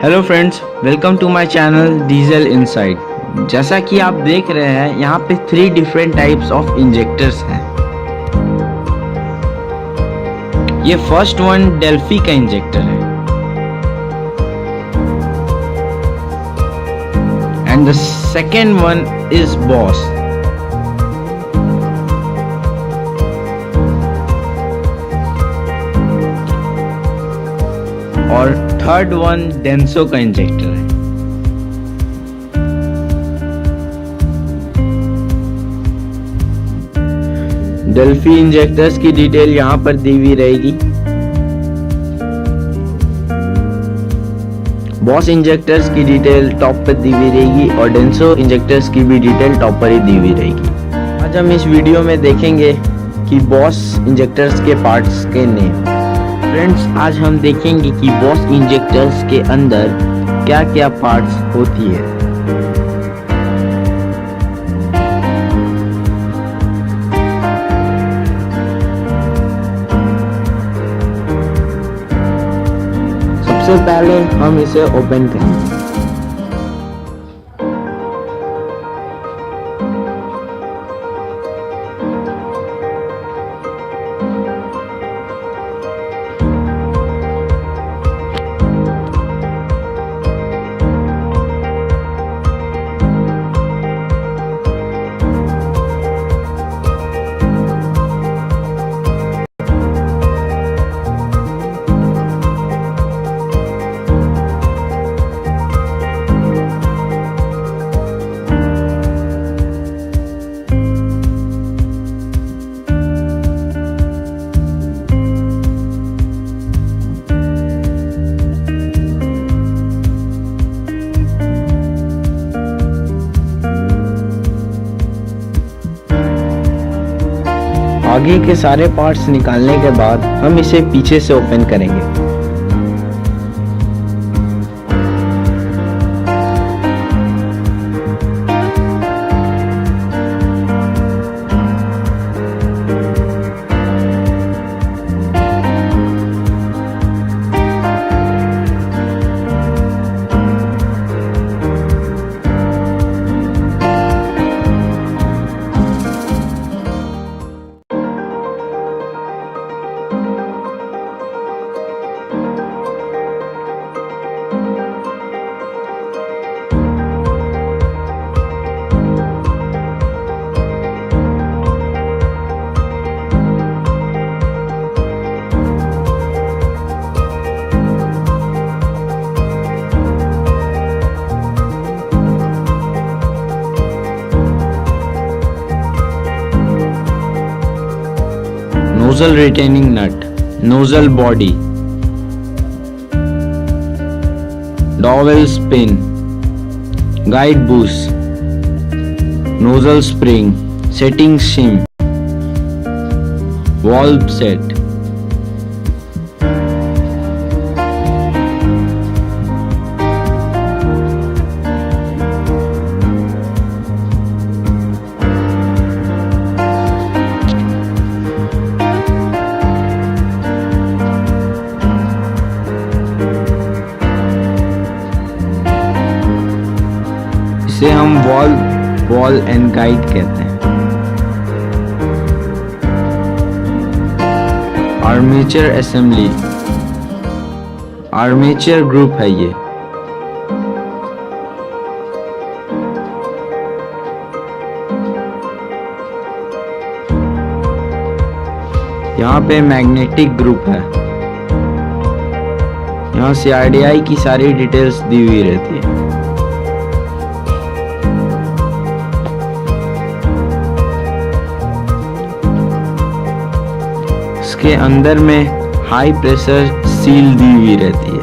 Hello friends, welcome to my channel diesel inside. जैसा कि आप देख रहे हैं यहाँ पे 3 डिफरेंट टाइप्स ऑफ इंजेक्टर्स हैं। ये फर्स्ट वन डेल्फी का इंजेक्टर है and the second one is boss. और थर्ड वन डेंसो का इंजेक्टर है। डेल्फी इंजेक्टर्स की डिटेल यहाँ पर दी हुई रहेगी। बॉस इंजेक्टर्स की डिटेल टॉप पर दी हुई रहेगी और डेंसो इंजेक्टर्स की भी डिटेल टॉप पर ही दी हुई रहेगी। आज हम इस वीडियो में देखेंगे कि बॉस इंजेक्टर्स के पार्ट्स के नेम। फ्रेंड्स, आज हम देखेंगे कि बॉस इंजेक्टर्स के अंदर क्या क्या पार्ट्स होती है। सबसे पहले हम इसे ओपन करेंगे। आगे के सारे पार्ट्स निकालने के बाद हम इसे पीछे से ओपन करेंगे। Nozzle retaining nut, nozzle body, dowel spin, guide boost, nozzle spring, setting shim, valve set, इसे हम वॉल एंड गाइड कहते हैं। आर्मेचर असेंबली, आर्मेचर ग्रुप है ये। यहाँ पे मैग्नेटिक ग्रुप है। यहाँ CRDI की सारी डिटेल्स दी हुई रहती है। इसके अंदर में हाई प्रेशर सील दी हुई रहती है।